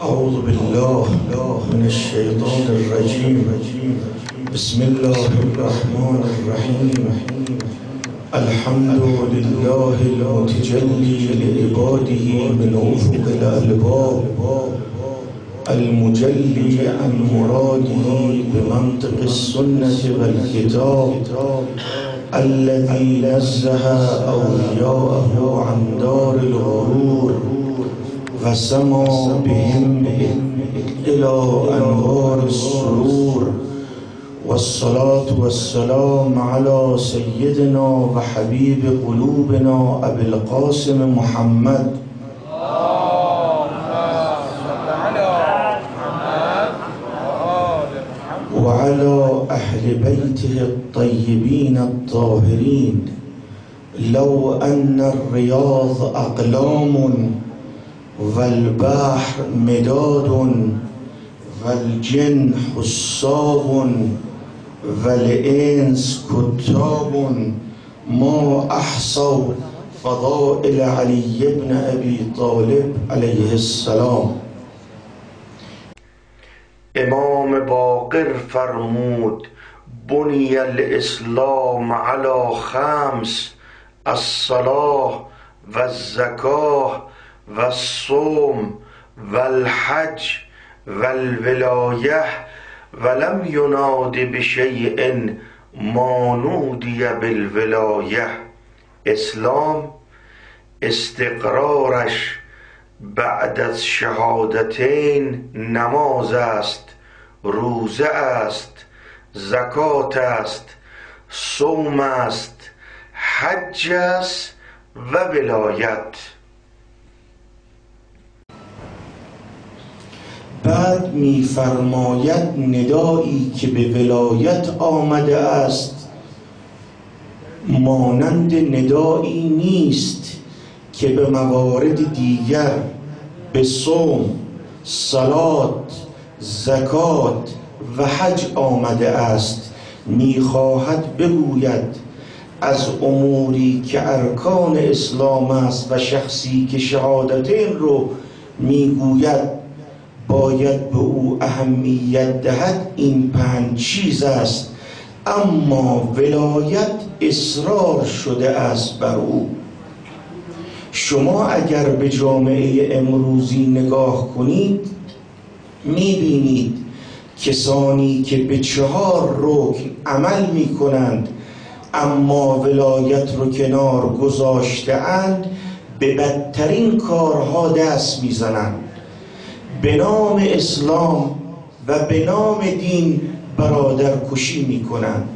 أعوذ بالله من الشيطان الرجيم. بسم الله الرحمن الرحيم. الحمد لله المتجلي لعباده من أفق الألباب، المجلي عن مراده بمنطق السنة والكتاب، الذي نزه أولياءه عن دار الغرور وسمى بهم إلى أنوار السرور. والصلاة والسلام على سيدنا وحبيب قلوبنا أبي القاسم محمد وعلى أهل بيته الطيبين الطاهرين. لو أن الرياض أقلام والبحر مداد والجن حساب والإنس كتاب ما أحصوا فضائل علي بن أبي طالب عليه السلام. امام باقر فرمود: بني الاسلام على خمس: الصلاة والزکاه والصوم والحج والولاية، ولم يناد بشيء ما نودي بالولاية. اسلام استقرارش بعد از شهادتین نماز است، روزه است، زکات است، صوم است، حج است و ولایت. بعد می‌فرماید ندایی که به ولایت آمده است مانند ندایی نیست که به موارد دیگر به صوم، صلات، زکات و حج آمده است. می‌خواهد بگوید از اموری که ارکان اسلام است و شخصی که شهادتین رو میگوید باید به او اهمیت دهد، این 5 چیز است، اما ولایت اصرار شده است بر او. شما اگر به جامعه امروزی نگاه کنید میبینید کسانی که به 4 رکن عمل میکنند اما ولایت رو کنار گذاشته اند، به بدترین کارها دست میزنند. به نام اسلام و به نام دین برادرکشی میکنند،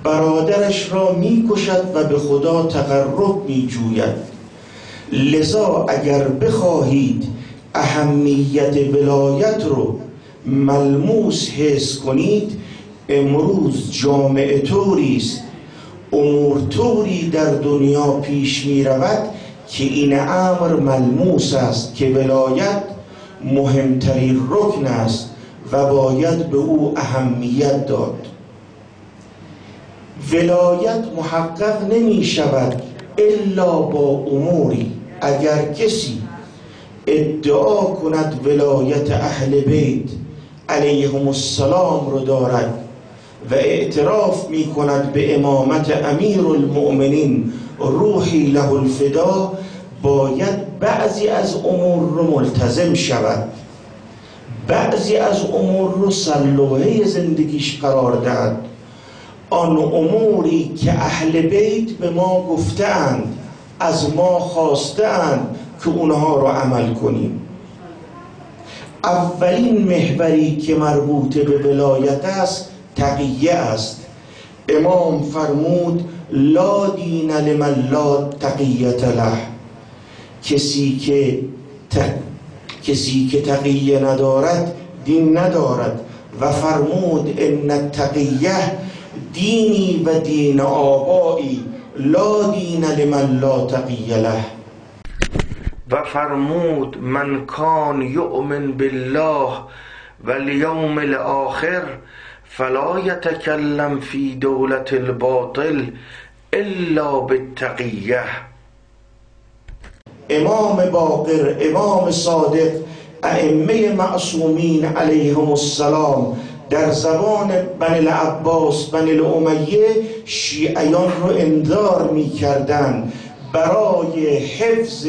برادرش را میکشد و به خدا تقرب میجوید. لذا اگر بخواهید اهمیت ولایت رو ملموس حس کنید، امروز جامعه طوری است، امور طوری در دنیا پیش می رود که این امر ملموس است که ولایت مهمترین رکن است و باید به او اهمیت داد. ولایت محقق نمی شود الا با اموری. اگر کسی ادعا کند ولایت اهل بیت علیهم السلام رو دارد و اعتراف می کند به امامت امیر المؤمنین روحی له الفدا، باید بعضی از امور رو ملتزم شود، بعضی از امور رو سرلوحه زندگیش قرار دهد. آن اموری که اهل بیت به ما گفتند، از ما خواستند که اونها رو عمل کنیم. اولین محوری که مربوط به ولایت است تقیه است. امام فرمود: لا دین لمن لا تقیت له. کسی که تقیه ندارد دین ندارد. و فرمود: ان التقیه دینی و دین آبایی لا دین لمن لا تقی له. و فرمود: من کان یؤمن بالله والیوم الاخر فلا یتکلم فی دولت الباطل الا بالتقیه. امام باقر، امام صادق، ائمه معصومین علیهم السلام در زبان بنی العباس بنی الامیه شیعیان رو انذار می کردن برای حفظ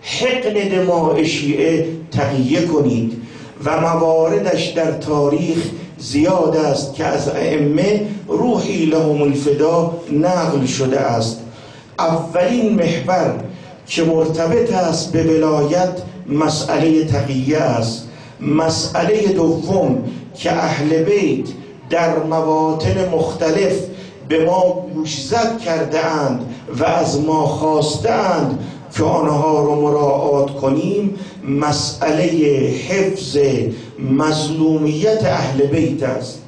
حقن دماء شیعه تقیه کنید و مواردش در تاریخ زیاد است که از ائمه روحی لهم الفدا نقل شده است. اولین محور که مرتبط است به ولایت مسئله تقیه است. مسئله دوم که اهل بیت در مواطن مختلف به ما گوشزد کرده اند و از ما خواسته اند که آنها رو مراعات کنیم، مسئله حفظ مظلومیت اهل بیت است.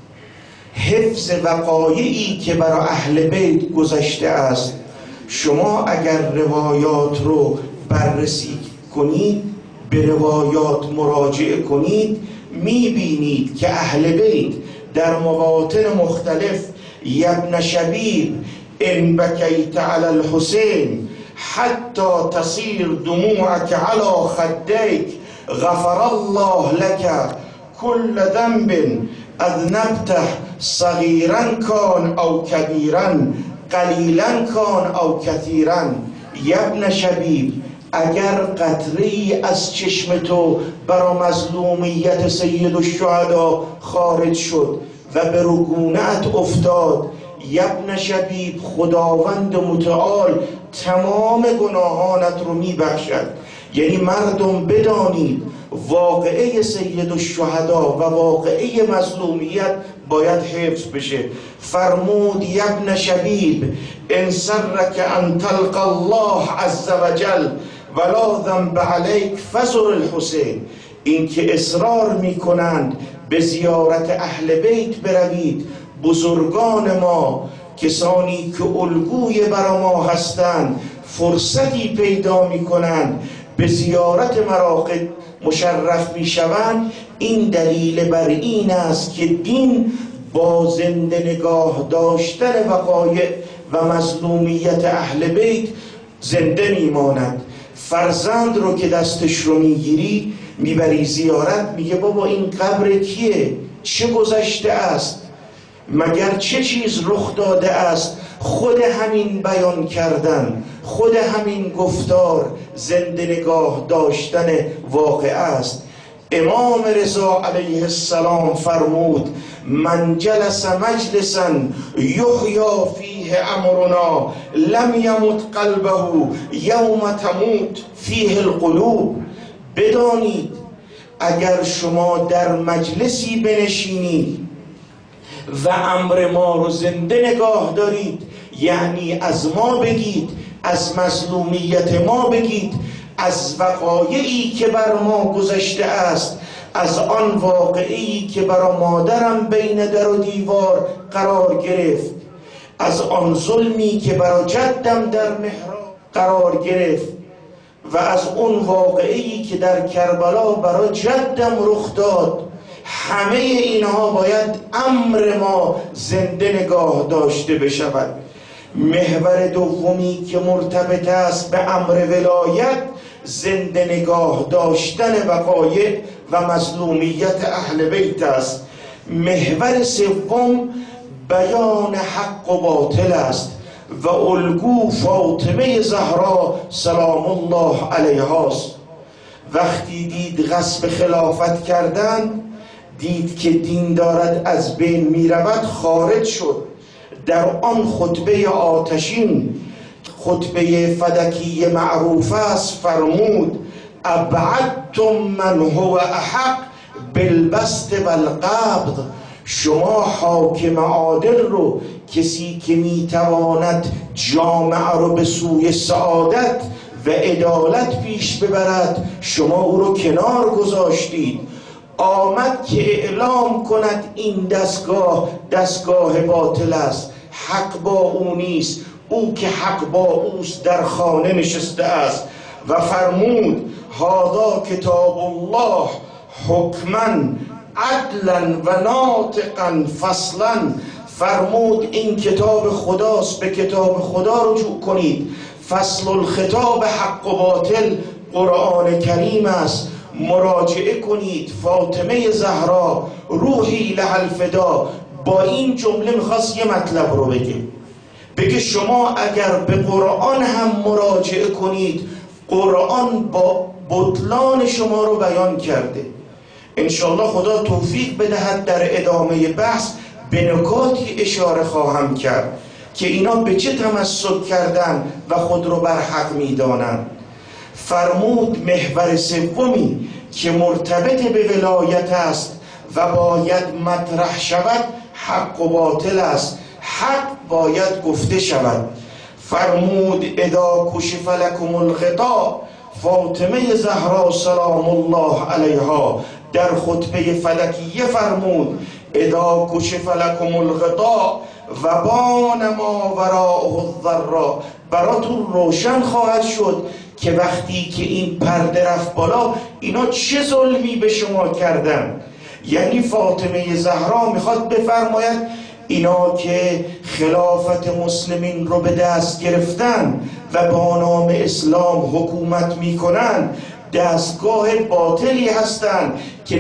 حفظ وقایعی که برای اهل بیت گذشته است. شما اگر روایات رو بررسی کنید، به روایات مراجعه کنید، میبینید که اهل بیت در مواطن مختلف یبن شبیب ان بکیت علی الحسین حتی تصیر دموعک علی خدیک غفر الله لك كل ذنب اذنبته صغیرا کان او کبیرا قلیلا کان او کثیرا. یبن شبیب، اگر قطره‌ای از چشم تو برای مظلومیت سید الشهدا خارج شد و به رگونه‌ات افتاد، یبن شبیب خداوند متعال تمام گناهانت رو میبخشد. یعنی مردم بدانید واقعه سید الشهدا و واقعه مظلومیت باید حفظ بشه. فرمود یبن شبیب ان سرک ان تلقى الله عز وجل ولا ذنب علیک فزر الحسین. این که اصرار میکنند به زیارت اهل بیت بروید، بزرگان ما، کسانی که الگوی برای ما هستند، فرصتی پیدا میکنند به زیارت مراقد مشرف میشوند، این دلیل بر این است که دین با زنده نگاه داشتن وقایع و مظلومیت اهل بیت زنده میماند. فرزند رو که دستش رو میگیری میبری زیارت، میگه بابا این قبر کیه؟ چه گذشته است؟ مگر چه چیز رخ داده است؟ خود همین بیان کردن، خود همین گفتار زنده نگاه داشتن واقع است. امام رضا علیه السلام فرمود من جلس مجلسا یحیی فیه امرنا لم یمت قلبه یوم تموت فیه القلوب. بدانید اگر شما در مجلسی بنشینید و امر ما رو زنده نگاه دارید، یعنی از ما بگید، از مظلومیت ما بگید، از وقایعی که بر ما گذشته است، از آن واقعی که برای مادرم بین در و دیوار قرار گرفت، از آن ظلمی که برای جدم در محراب قرار گرفت و از اون واقعی که در کربلا برای جدم رخ داد، همه اینها باید امر ما زنده نگاه داشته بشود. محور دومی که مرتبط است به امر ولایت، زنده نگاه داشتن وقایع و مظلومیت اهل بیت است. محور سوم بیان حق و باطل است و الگو فاطمه زهرا سلام الله علیها است. وقتی دید غصب خلافت کردند، دید که دین دارد از بین می رود، خارج شد. در آن خطبه آتشین، خطبه فدکی معروف است، فرمود ابعدتم من هو احق بالبسط والقبض. شما حاکم عادل رو، کسی که میتواند جامعه رو به سوی سعادت و عدالت پیش ببرد، شما او رو کنار گذاشتید. آمد که اعلام کند این دستگاه باطل است، حق با او نیست، او که حق با اوست در خانه نشسته است. و فرمود هذا کتاب الله حکما عدلا و ناطقا فصلا. فرمود این کتاب خداست، به کتاب خدا رجوع کنید. فصل الخطاب حق و باطل قرآن کریم است. مراجعه کنید. فاطمه زهرا روحی لها الفدا با این جمله میخواست یه مطلب رو بگه شما اگر به قرآن هم مراجعه کنید، قرآن با بطلان شما رو بیان کرده. انشالله خدا توفیق بدهد در ادامه بحث به نکاتی اشاره خواهم کرد که اینا به چه تمسک کردن و خود رو بر حق میدانند. فرمود محور سومی که مرتبط به ولایت است و باید مطرح شود حق و باطل است. حق باید گفته شود. فرمود اذا کشف لکم الغطاء، فاطمه زهرا سلام الله علیها در خطبه فلکیه فرمود اذا کشف لکم الغطاء و بان ما وراءه الضراء، براتون روشن خواهد شد که وقتی که این پرده رفت بالا اینا چه ظلمی به شما کردن. یعنی فاطمه زهرا میخواد بفرماید اینا که خلافت مسلمین رو به دست گرفتن و با نام اسلام حکومت میکنن دستگاه باطلی هستند که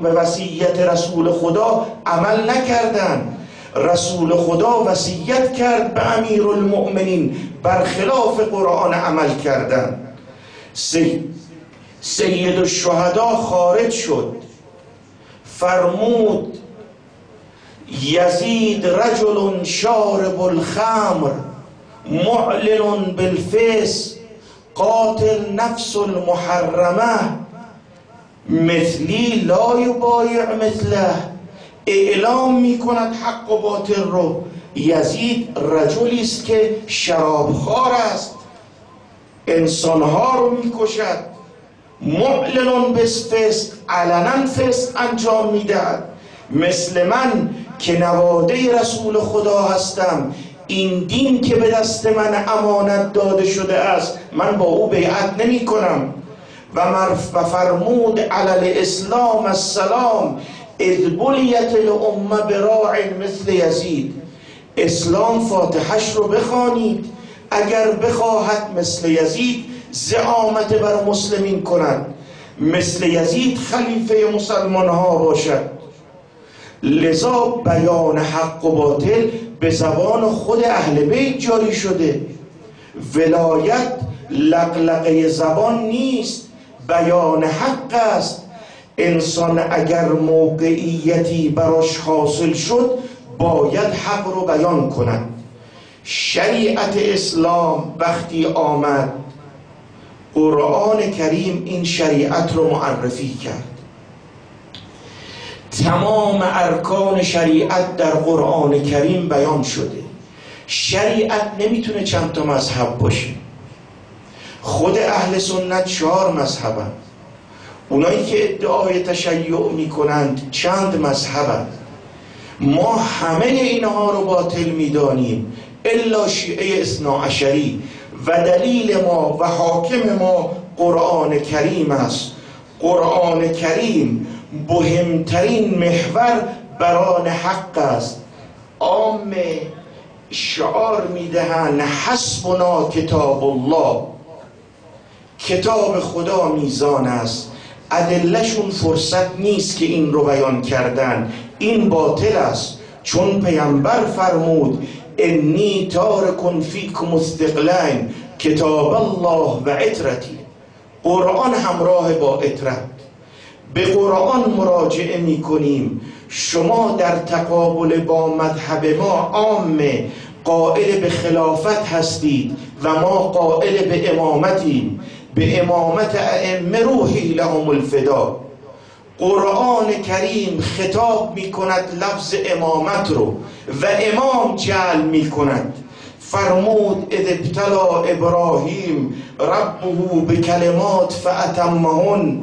به وصیت رسول خدا عمل نکردن. رسول خدا وصیت کرد به امیرالمؤمنین، برخلاف قرآن عمل کردن. سید الشهدا خارج شد، فرمود یزید رجل شارب الخمر معلن بالفسق قاتل نفس المحرمه مثلی لا یبایع مثله. اعلام میکند حق و باطل رو. یزید رجلی است که شرابخوار است، انسانها رو میکشد، معلن بالفسق، علنا فسق انجام میدهد. مثل من که نواده رسول خدا هستم، این دین که به دست من امانت داده شده است من با او بیعت نمی کنم. و فرمود علی الاسلام السلام اذ بلیت الامه براع مثل یزید. اسلام فاتحش رو بخوانید اگر بخواهد مثل یزید زعامت بر مسلمین کند، مثل یزید خلیفه مسلمان ها باشد. لذا بیان حق و باطل به زبان خود اهل بیت جاری شده. ولایت لقلقه زبان نیست، بیان حق است. انسان اگر موقعیتی براش حاصل شد باید حق رو بیان کند. شریعت اسلام وقتی آمد قرآن کریم این شریعت رو معرفی کرد. تمام ارکان شریعت در قرآن کریم بیان شده. شریعت نمیتونه چند تا مذهب باشه. خود اهل سنت 4 مذهبند. اونایی که ادعای تشیع میکنند چند مذهبند. ما همه اینها رو باطل میدانیم الا شیعه اثناعشری و دلیل ما و حاکم ما قرآن کریم است. قرآن کریم مهمترین محور بران حق است. عام شعار میدهند حسبنا کتاب الله، کتاب خدا میزان است. ادلهشون فرصت نیست که این رو بیان کردن. این باطل است، چون پیامبر فرمود انی تارک فیکم الثقلین کتاب الله و عترتی. قرآن همراه با عترت. به قرآن مراجعه می کنیم. شما در تقابل با مذهب ما عامه قائل به خلافت هستید و ما قائل به امامتیم. به امامت ائمه روحی لهم الفدا. قرآن کریم خطاب می کند لفظ امامت رو و امام جعل می کند. فرمود اذ ابتلا ابراهیم ربه بکلمات فاتمهن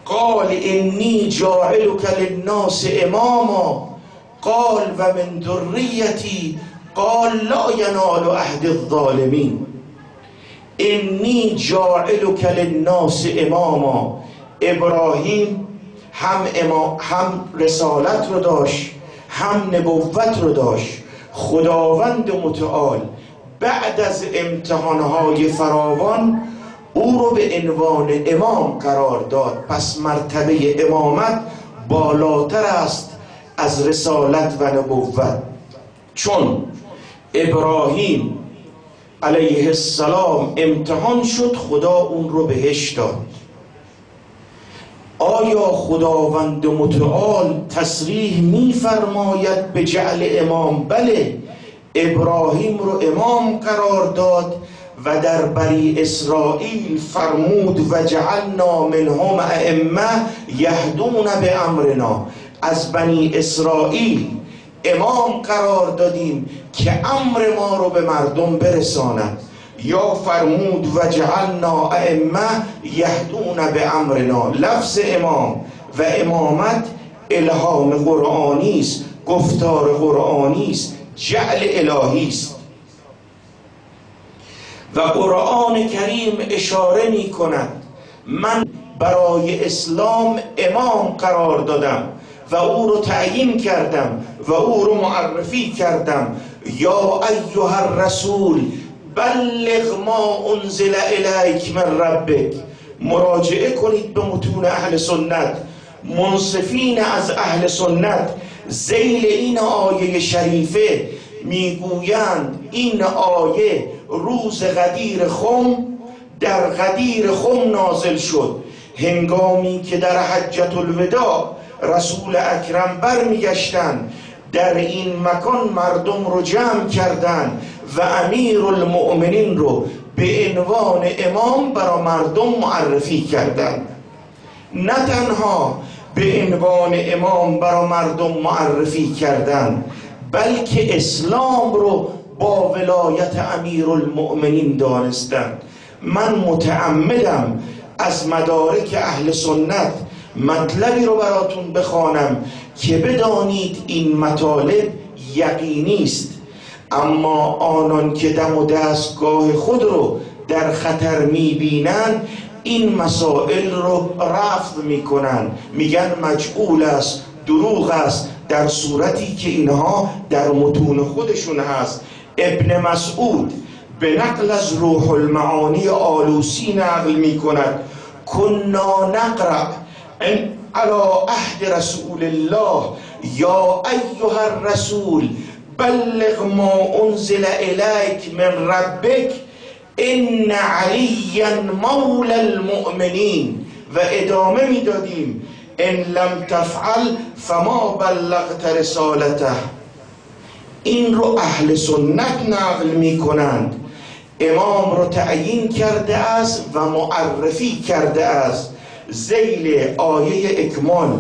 قال انی جاعلک للناس اماما قال و من ذریتی قال لا ینال عهد الظالمین. انی جاعلک للناس اماما. ابراهیم هم رسالت رو داشت، هم نبوت رو داشت. خداوند متعال بعد از امتحانهای فراوان او رو به عنوان امام قرار داد. پس مرتبه امامت بالاتر است از رسالت و نبوت. چون ابراهیم علیه السلام امتحان شد، خدا اون رو بهش داد. آیا خداوند متعال تصریح می‌فرماید به جعل امام؟ بله، ابراهیم رو امام قرار داد و در بنی اسرائیل فرمود و جعلنا منهم ائمه یهدون بامرنا. از بنی اسرائیل امام قرار دادیم که امر ما رو به مردم برساند. یا فرمود و جعلنا ائمه یهدون بامرنا. لفظ امام و امامت الهام قرآنی است، گفتار قرآنی است، جعل الهی است. و قرآن کریم اشاره می کند من برای اسلام امام قرار دادم و او رو تعیین کردم و او رو معرفی کردم. یا ایها الرسول بلغ ما انزل الیک من ربک. مراجعه کنید به متون اهل سنت. منصفین از اهل سنت ذیل این آیه شریفه میگویند این آیه روز غدیر خم در غدیر خم نازل شد، هنگامی که در حجة الوداع رسول اکرم برمیگشتند، در این مکان مردم رو جمع کردند و امیر المؤمنین رو به عنوان امام برای مردم معرفی کردند. نه تنها به عنوان امام برای مردم معرفی کردند، بلکه اسلام رو با ولایت امیر المؤمنین دانستند. من متعمدم از مدارک اهل سنت مطلبی رو براتون بخوانم که بدانید این مطالب یقینی است، اما آنان که دم و دستگاه خود رو در خطر میبینند این مسائل رو رفض میکنن، میگن مجعول است، دروغ است، در صورتی که اینها در متون خودشون هست. ابن مسعود به نقل از روح المعانی آلوسی نقل میکند کنا نقرأ علی عهد رسول الله یا ایها الرسول بلغ ما انزل الیک من ربک ان علیا مولا المؤمنین. و ادامه میدادیم ان لم تفعل فما بلغت رسالته. این رو اهل سنت نقل میکنند. امام رو تعیین کرده است و معرفی کرده است ذیل آیه اکمال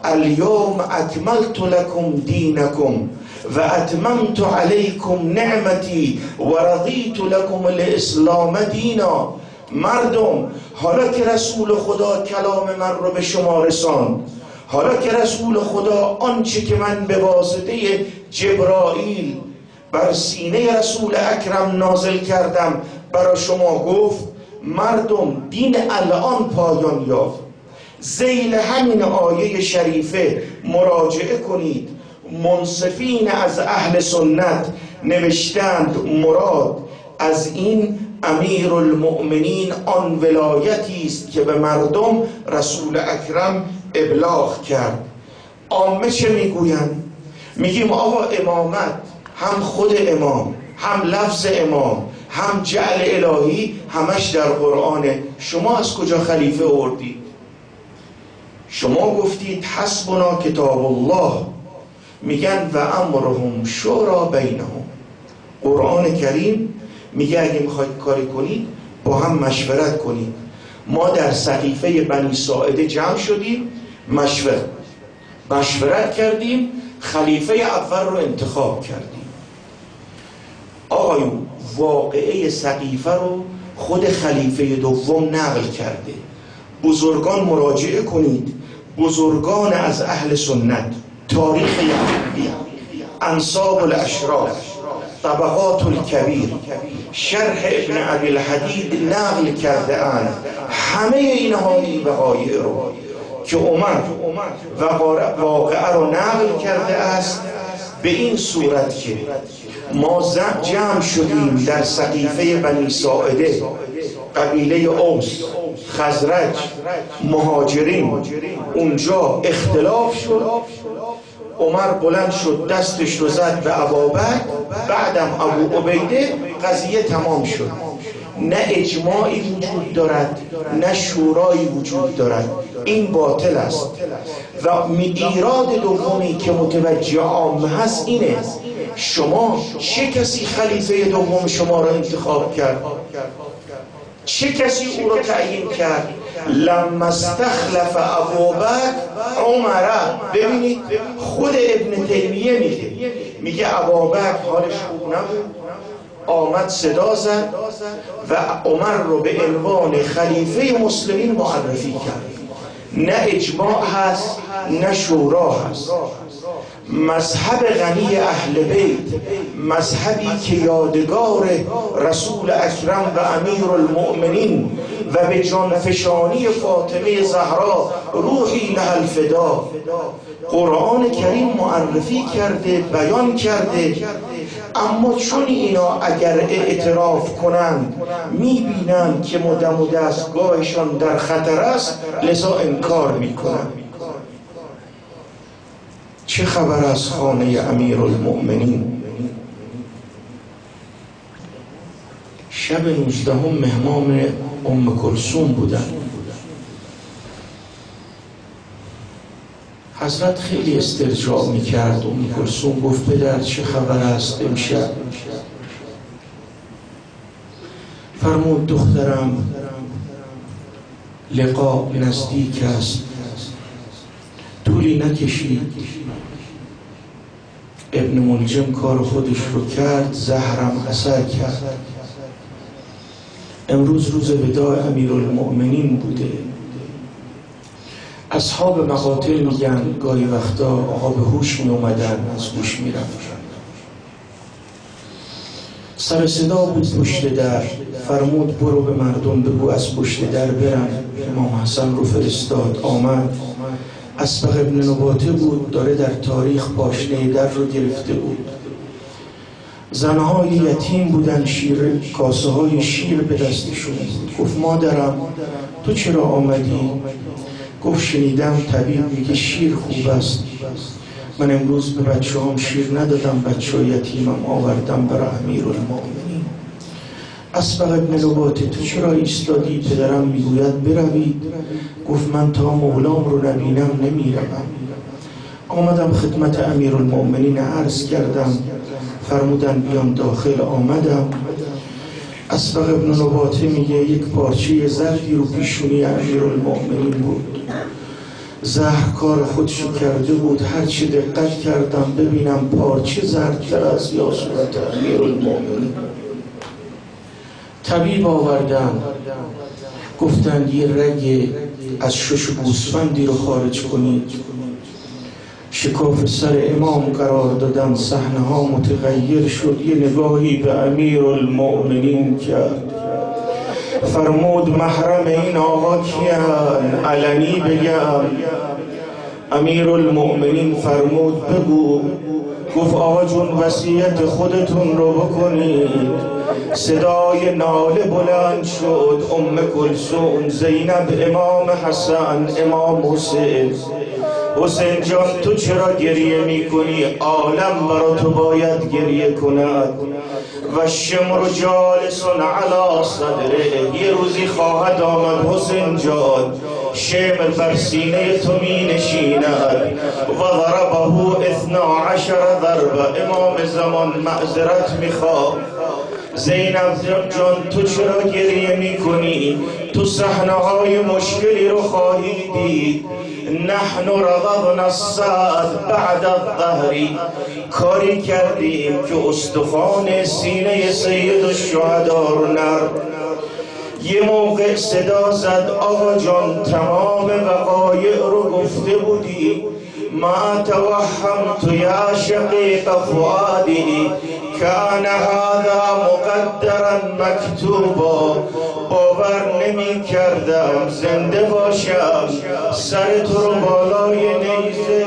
الیوم اکملت لکم دینکم و اتممت علیکم نعمتی و رضیت لکم الاسلام دینا. مردم، حالا که رسول خدا کلام من رو به شما رساند، حالا که رسول خدا آنچه که من به واسطه جبرائیل بر سینه رسول اکرم نازل کردم برای شما گفت، مردم دین الان پایان یافت. ذیل همین آیه شریفه مراجعه کنید. منصفین از اهل سنت نوشتند مراد از این امیر المؤمنین آن ولایتی است که به مردم رسول اکرم ابلاغ کرد. عامه چه میگویند؟ میگیم آقا امامت هم خود امام، هم لفظ امام، هم جعل الهی، همش در قرآنه. شما از کجا خلیفه آوردید؟ شما گفتید حسبنا کتاب الله. میگن و امرهم شورا بینهم. قرآن کریم میگه اگه میخواید کاری کنید با هم مشورت کنید. ما در سقیفه بنی ساعده جمع شدیم، مشورت کردیم، خلیفه اول رو انتخاب کردیم. آقایون، واقعه سقیفه رو خود خلیفه دوم نقل کرده. بزرگان مراجعه کنید، بزرگان از اهل سنت، تاریخ یعقوبی، انساب الاشراف، طبقات الکبیر، شرح ابن ابی الحدید نقل کرده اند. همه اینها این وقایع رو که عمر واقعه رو نقل کرده است به این صورت که ما جمع شدیم در سقیفه بنی ساعده قبیله اوس، خزرج، مهاجرین اونجا اختلاف شد. عمر بلند شد دستش رو زد به ابابکر، بعدم ابو عبیده، قضیه تمام شد. نه اجماعی وجود دارد نه شورایی وجود دارد، این باطل است. و ایراد دومی که متوجه عامه هست اینه: شما چه کسی خلیفه دوم شما را انتخاب کرد؟ چه کسی او را تعیین کرد؟ لما استخلف ابوبکر عمر. ببینید خود ابن تیمیه میگه ابوبکر حالش خوب نبود، آمد صدا زد و عمر رو به عنوان خلیفه مسلمین معرفی کرد. نه اجماع هست نه شورا هست. مذهب غنی اهل بیت، مذهبی که یادگار رسول اکرم و امیر المؤمنین و به جانفشانی فاطمه زهرا روحی لها الفدا قرآن کریم معرفی کرده، بیان کرده. اما چون اینا اگر اعتراف کنند میبینند که مدم و دستگاهشان در خطر است، لذا انکار میکنند. چه خبر از خانه امیر المؤمنین؟ شب 19 مهمان ام کلثوم بودن. حضرت خیلی استرجاع میکرد. ام کلثوم گفت پدر چه خبر است امشب؟ فرمود دخترم لقا نزدیک است. طولی نکشید ابن ملجم کار خودش رو کرد، زهرم اثر کرد. امروز روز وداع امیرالمؤمنین بوده. اصحاب مقاتل میگن گاهی وقتا آقا به هوش می اومدن، از هوش می رفتن. سر صدا بود پشت در. فرمود برو به مردم بگو از پشت در برن. امام حسن رو فرستاد. آمد. اسبق ابن نباته بود، داره در تاریخ پاشنه در رو گرفته بود. زنهای یتیم بودن، کاسه های شیر به دستشون بود. گفت مادرم تو چرا آمدی؟ گفت شنیدم طبیب میگه شیر خوب است. من امروز به بچه هم شیر ندادم، بچه یتیمم آوردم برای امیرالمؤمنین. اسبق ابن نباته تو چرا ایستادی؟ پدرم میگوید بروید. گفت من تا مولام رو نبینم نمیروم. آمدم خدمت امیرالمؤمنین عرض کردم، فرمودن بیام داخل. آمدم. اسبق ابن نباته میگه یک پارچه زردی رو پیشونی امیرالمؤمنین بود. زهر کار خودشو کرده بود. هرچی دقت کردم ببینم پارچه زردتر از یا صورت امیرالمؤمنین. طبیب آوردن، گفتن یه رگ از شش گوسفندی رو خارج کنید. شکاف سر امام قرار دادن. صحنه ها متغیر شد. یه نگاهی به امیرالمؤمنین کرد. فرمود محرم این آقا کیان؟ علنی بگم. امیرالمؤمنین فرمود بگو. گفت آقا جون وصیت خودتون رو بکنید. صدای ناله بلند شد. ام کلثوم، زینب، امام حسن، امام حسین. حسین جان تو چرا گریه میکنی؟ عالم برا تو باید گریه کند. و شمر جالس علی صدره. یه روزی خواهد آمد حسین جان شمر بر سینه تو می نشیند. و ضربه 12 ضربه. امام زمان معذرت میخواد. زینب جان تو چرا گریه میکنی؟ تو صحنه های مشکلی رو خواهی دید. نحن رضضنا الصعد بعد الظهر. کاری کردیم که استخوان سینه سید الشهدا رو نرم. یه موقع صدا زد آقا جان تمام وقایع رو گفته بودی. ما توهمت یا شقیق فؤادی کان هذا مقدرا مکتوبا. باور نمی کردم زنده باشم سر تو رو بالای نیزه